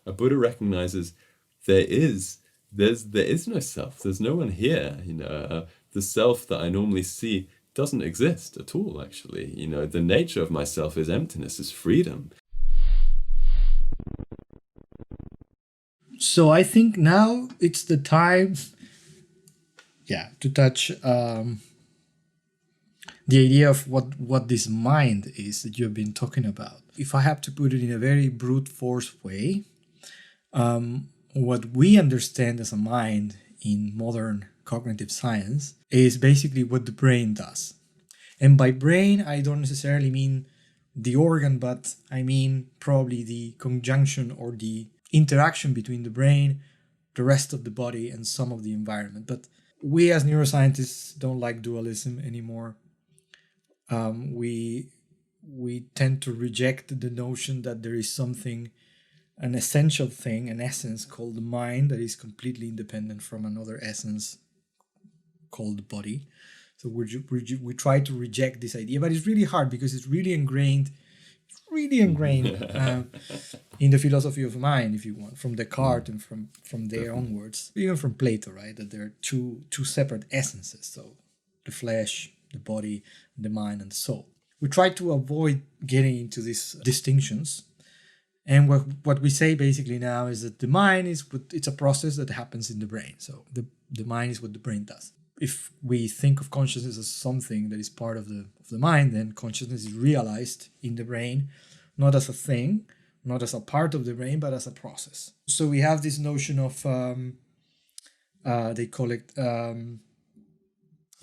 A Buddha recognizes there is no self. There's no one here. The self that I normally see doesn't exist at all. Actually, the nature of myself is emptiness, is freedom. So I think now it's the time, to touch the idea of what this mind is that you've been talking about. If I have to put it in a very brute force way, what we understand as a mind in modern cognitive science is basically what the brain does. And by brain, I don't necessarily mean the organ, but I mean probably the conjunction or the interaction between the brain, the rest of the body, and some of the environment. But we as neuroscientists don't like dualism anymore. We tend to reject the notion that there is something, an essential thing, an essence called the mind that is completely independent from another essence called the body. So we try to reject this idea, but it's really hard because it's really ingrained in the philosophy of mind, if you want, from Descartes and from there onwards, even from Plato, right? That there are two separate essences, so the flesh, the body, the mind, and the soul. We try to avoid getting into these distinctions. And what we say basically now is that the mind it's a process that happens in the brain. So the mind is what the brain does. If we think of consciousness as something that is part of the mind, then consciousness is realized in the brain, not as a thing, not as a part of the brain, but as a process. So we have this notion of, they call it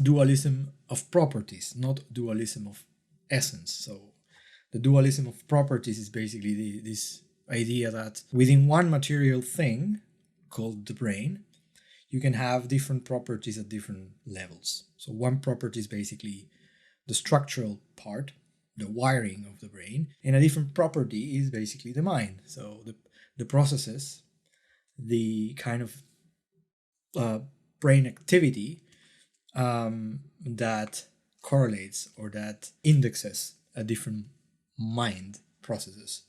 dualism of properties, not dualism of essence. So the dualism of properties is basically this idea that within one material thing called the brain, you can have different properties at different levels. So one property is basically the structural part, the wiring of the brain, and a different property is basically the mind. So the processes, the kind of brain activity that correlates or that indexes a different mind processes,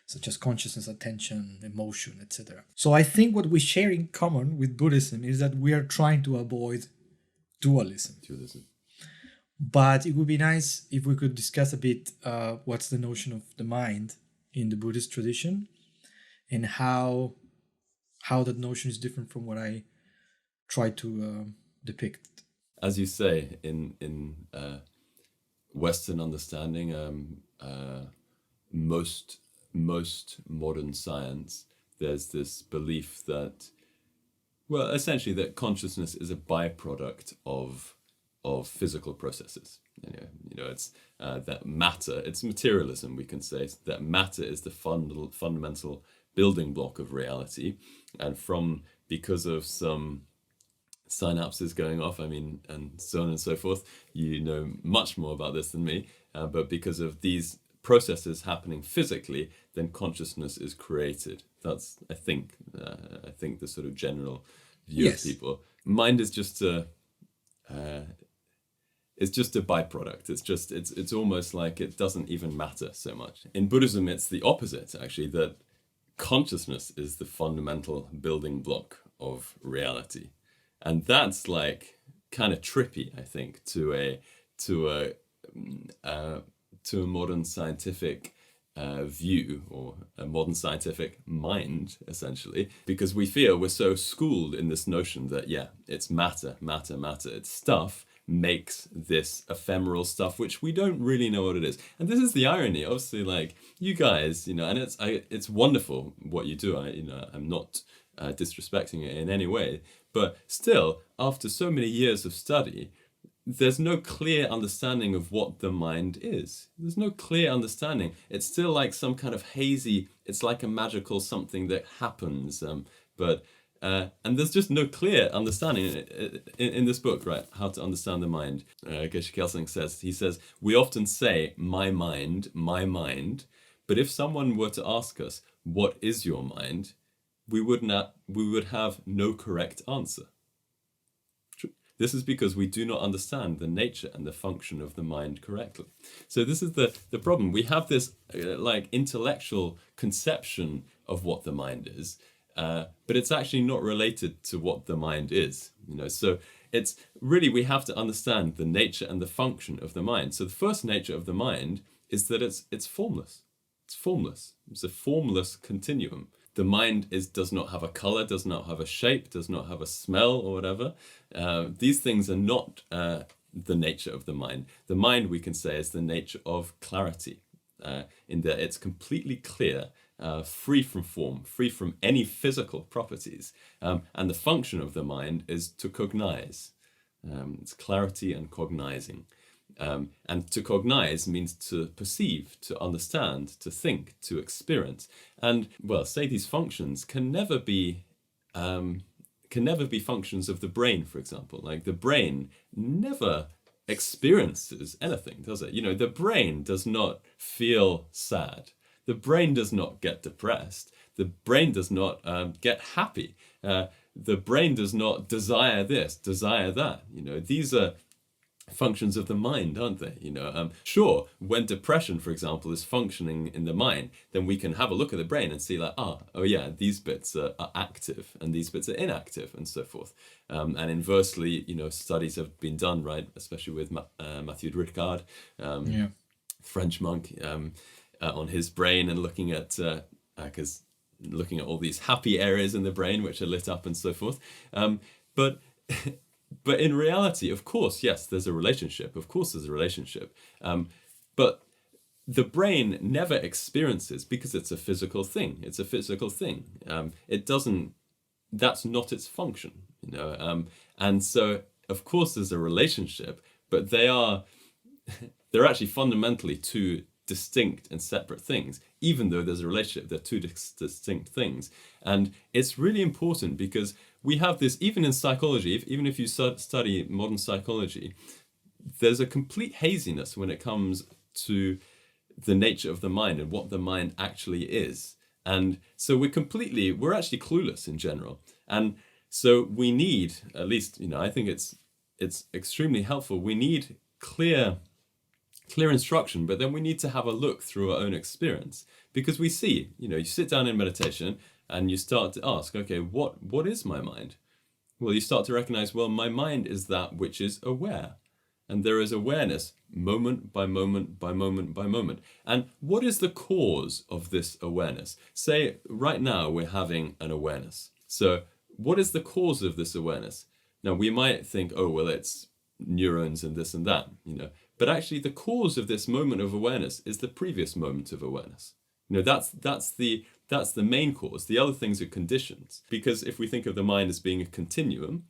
such as consciousness, attention, emotion, etc. So I think what we share in common with Buddhism is that we are trying to avoid dualism. But it would be nice if we could discuss a bit what's the notion of the mind in the Buddhist tradition and how that notion is different from what I try to depict. As you say, in Western understanding, most modern science, there's this belief that, well, essentially that consciousness is a byproduct of physical processes. It's that matter. It's materialism, we can say, that matter is the fundamental building block of reality, and because of some synapses going off, and so on and so forth. You know much more about this than me, but because of these processes happening physically, then consciousness is created. That's, I think, the sort of general view of people. Mind is just it's just a byproduct. It's almost like it doesn't even matter so much. In Buddhism, it's the opposite, actually, that consciousness is the fundamental building block of reality. And that's like kind of trippy, I think, to a modern scientific view, or a modern scientific mind, essentially, because we're so schooled in this notion that, it's matter. It's stuff makes this ephemeral stuff, which we don't really know what it is. And this is the irony, obviously, like you guys, and it's wonderful what you do. I'm not disrespecting it in any way, but still, after so many years of study, there's no clear understanding of what the mind is. There's no clear understanding. It's still like some kind of hazy, it's like a magical something that happens, and there's just no clear understanding in this book, right? How to understand the mind. Geshe Kelsing says, we often say, my mind, but if someone were to ask us, what is your mind? We would have no correct answer. This is because we do not understand the nature and the function of the mind correctly. So this is the problem. We have this like intellectual conception of what the mind is, but it's actually not related to what the mind is. So it's really, we have to understand the nature and the function of the mind. So the first nature of the mind is that it's formless. It's formless. It's a formless continuum. The mind does not have a color, does not have a shape, does not have a smell or whatever. These things are not the nature of the mind. The mind, we can say, is the nature of clarity, in that it's completely clear, free from form, free from any physical properties. And the function of the mind is to cognize. It's clarity and cognizing. And to cognize means to perceive, to understand, to think, to experience. And, well, say these functions can never be functions of the brain, for example. Like the brain never experiences anything, does it? The brain does not feel sad. The brain does not get depressed. The brain does not get happy. The brain does not desire this, desire that. These are functions of the mind, aren't they? Sure, when depression, for example, is functioning in the mind, then we can have a look at the brain and see like, oh yeah, these bits are active and these bits are inactive and so forth. And inversely, studies have been done, right, especially with Mathieu Ricard, French monk, on his brain, and looking at all these happy areas in the brain which are lit up and so forth. But in reality, of course, yes, there's a relationship. Of course, there's a relationship. But the brain never experiences, because it's a physical thing. It's a physical thing. It doesn't. That's not its function. And so, of course, there's a relationship. But they're actually fundamentally two distinct and separate things. Even though there's a relationship, they're two distinct things. And it's really important, because we have this, even in psychology, even if you study modern psychology, there's a complete haziness when it comes to the nature of the mind and what the mind actually is. And so we're actually clueless in general. And so we need, at least, I think it's extremely helpful. We need clear instruction, but then we need to have a look through our own experience, because we see, you sit down in meditation and you start to ask, okay, what is my mind? Well, you start to recognize, well, my mind is that which is aware. And there is awareness moment by moment by moment by moment. And what is the cause of this awareness? Say, right now, we're having an awareness. So what is the cause of this awareness? Now, we might think, oh, well, it's neurons and this and that, But actually, the cause of this moment of awareness is the previous moment of awareness. That's the main cause. The other things are conditions. Because if we think of the mind as being a continuum,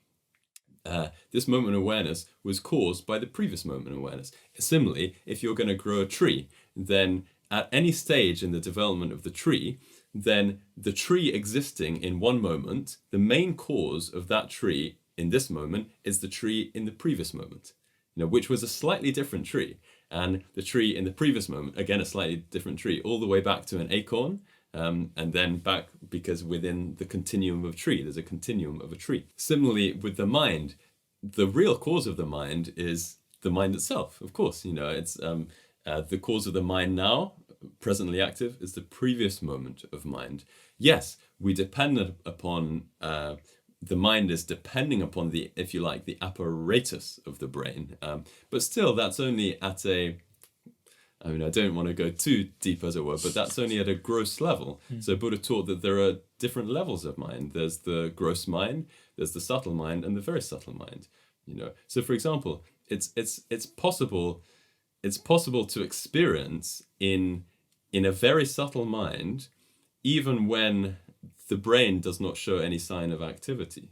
this moment of awareness was caused by the previous moment of awareness. Similarly, if you're going to grow a tree, then at any stage in the development of the tree, then the tree existing in one moment, the main cause of that tree in this moment is the tree in the previous moment, which was a slightly different tree. And the tree in the previous moment, again, a slightly different tree, all the way back to an acorn, and then back, because within the continuum of tree, there's a continuum of a tree. Similarly, with the mind, the real cause of the mind is the mind itself. Of course, it's the cause of the mind now, presently active, is the previous moment of mind. Yes, we depend upon, the mind is depending upon the, if you like, the apparatus of the brain. But still, that's only at I don't want to go too deep, as it were, but that's only at a gross level. So Buddha taught that there are different levels of mind. There's the gross mind, there's the subtle mind, and the very subtle mind. So for example, it's possible to experience in a very subtle mind, even when the brain does not show any sign of activity.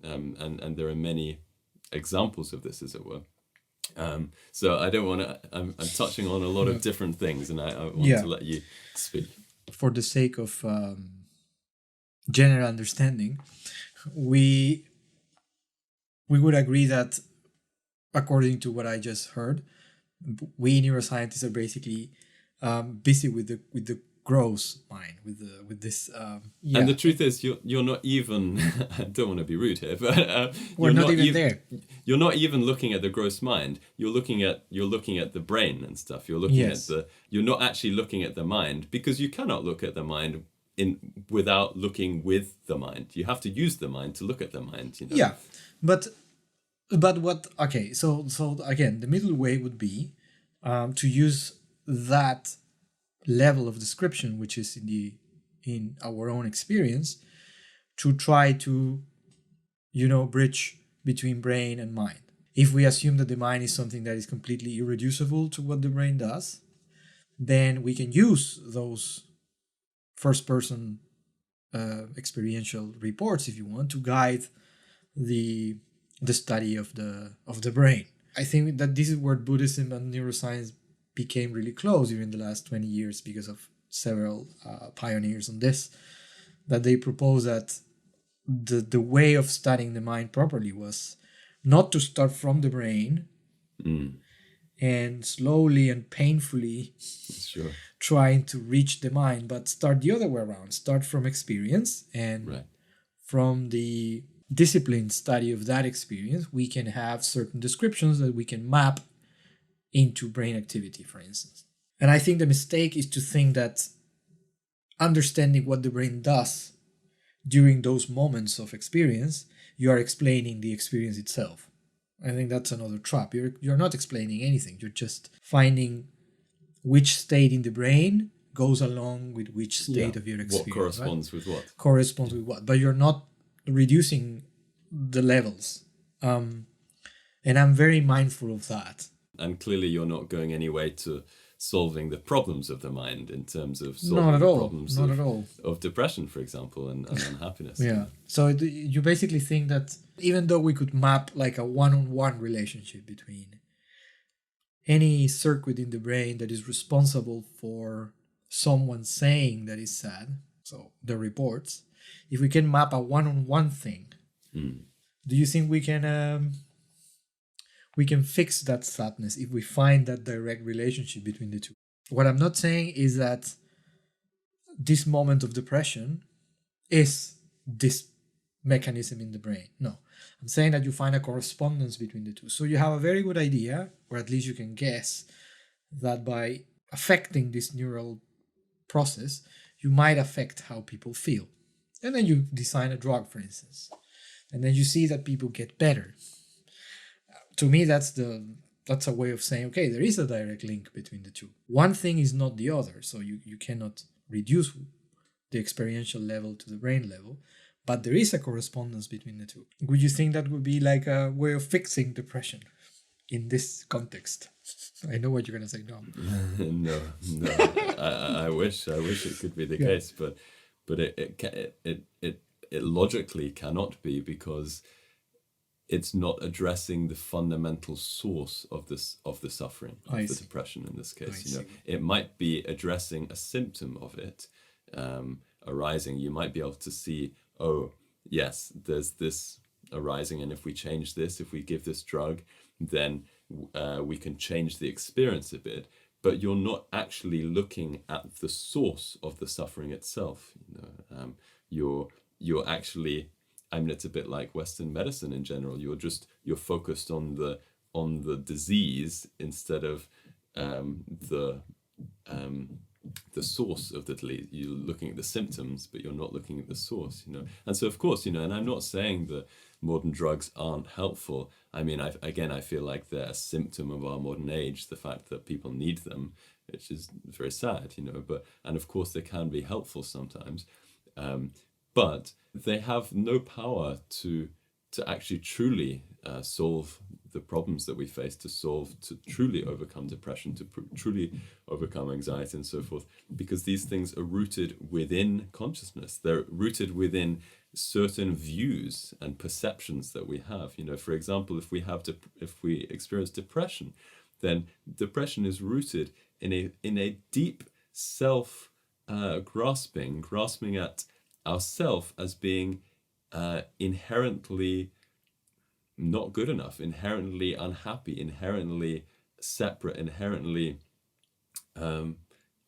And there are many examples of this, as it were. So I don't want to, I'm touching on a lot of different things, and I want to let you speak. For the sake of general understanding, we would agree that, according to what I just heard, we neuroscientists are basically busy with the gross mind, with this. Yeah, And the truth is, you're not even. I don't want to be rude here, but we're you're not even there. You're not even looking at the gross mind. You're looking at the brain and stuff. You're looking Yes. at You're not actually looking at the mind, because you cannot look at the mind without looking with the mind. You have to use the mind to look at the mind. You know. Yeah, but what? Okay, so again, the middle way would be to use that level of description, which is in our own experience, to try to, bridge between brain and mind. If we assume that the mind is something that is completely irreducible to what the brain does, then we can use those first person experiential reports, if you want, to guide the study of the brain. I think that this is where Buddhism and neuroscience became really close during the last 20 years because of several pioneers on this, that they proposed that the way of studying the mind properly was not to start from the brain and slowly and painfully Sure. trying to reach the mind, but start the other way around. Start from experience, and from the disciplined study of that experience, we can have certain descriptions that we can map into brain activity, for instance. And I think the mistake is to think that understanding what the brain does during those moments of experience, you are explaining the experience itself. I think that's another trap. You're not explaining anything. You're just finding which state in the brain goes along with which state of your experience. What corresponds with what? Corresponds with what. But you're not reducing the levels. And I'm very mindful of that. And clearly you're not going any way to solving the problems of the mind in terms of solving Not at the all. problems Not at all. of depression, for example, and unhappiness. Yeah. So you basically think that even though we could map like a one-on-one relationship between any circuit in the brain that is responsible for someone saying that is sad, so the reports, if we can map a one-on-one thing, do you think we can fix that sadness if we find that direct relationship between the two? What I'm not saying is that this moment of depression is this mechanism in the brain. No, I'm saying that you find a correspondence between the two. So you have a very good idea, or at least you can guess, that by affecting this neural process, you might affect how people feel. And then you design a drug, for instance. And then you see that people get better. To me, that's a way of saying, okay, there is a direct link between the two. One thing is not the other, so you cannot reduce the experiential level to the brain level, but there is a correspondence between the two. Would you think that would be like a way of fixing depression in this context? I know what you're going to say, no. No. I wish it could be the case, but it logically cannot be, because it's not addressing the fundamental source of the suffering of the depression in this case. It might be addressing a symptom of it arising. You might be able to see, oh yes, there's this arising, and if we change this, if we give this drug, then we can change the experience a bit. But you're not actually looking at the source of the suffering itself. You're actually, I mean, it's a bit like Western medicine in general. You're focused on the disease instead of the source of the disease. You're looking at the symptoms, but you're not looking at the source. And so of course, and I'm not saying that modern drugs aren't helpful. I mean, I feel like they're a symptom of our modern age, the fact that people need them, which is very sad. And of course they can be helpful sometimes. But they have no power to actually truly solve the problems that we face, to truly overcome depression, to truly overcome anxiety and so forth, because these things are rooted within consciousness. They're rooted within certain views and perceptions that we have. For example, if we experience depression, then depression is rooted in a deep self grasping at ourself as being inherently not good enough, inherently unhappy, inherently separate, inherently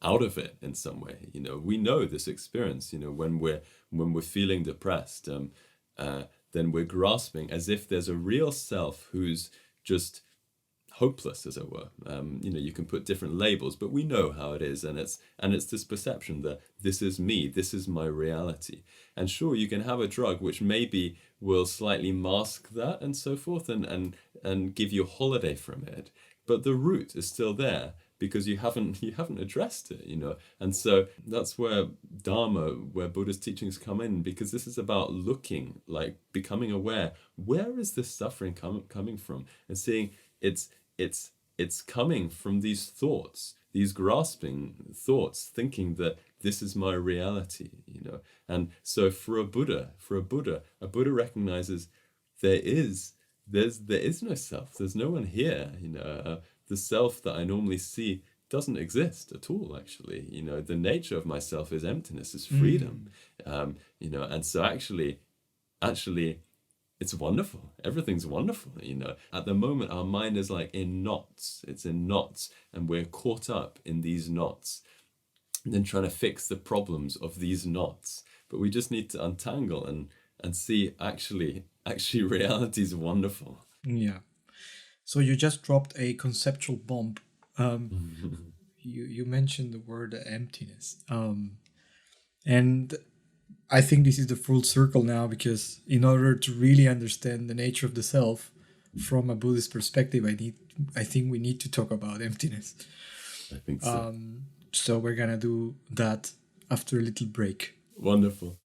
out of it in some way. We know this experience. When we're feeling depressed, then we're grasping as if there's a real self who's just hopeless, as it were. You can put different labels, but we know how it is, and it's this perception that this is me, this is my reality. And sure, you can have a drug which maybe will slightly mask that and so forth, and give you a holiday from it, but the root is still there because you haven't addressed it. And so that's where Dharma, where Buddhist teachings come in, because this is about looking, like becoming aware, where is this suffering coming from, and seeing it's coming from these thoughts, these grasping thoughts, thinking that this is my reality. And so for a Buddha recognizes there is no self, there's no one here. The self that I normally see doesn't exist at all, actually. The nature of myself is emptiness, is freedom. And so actually it's wonderful. Everything's wonderful. At the moment, our mind is like in knots. It's in knots, and we're caught up in these knots, and then trying to fix the problems of these knots. But we just need to untangle and see actually reality is wonderful. Yeah. So you just dropped a conceptual bomb. You mentioned the word emptiness. And I think this is the full circle now, because in order to really understand the nature of the self from a Buddhist perspective, I think we need to talk about emptiness. I think so. So we're gonna do that after a little break. Wonderful.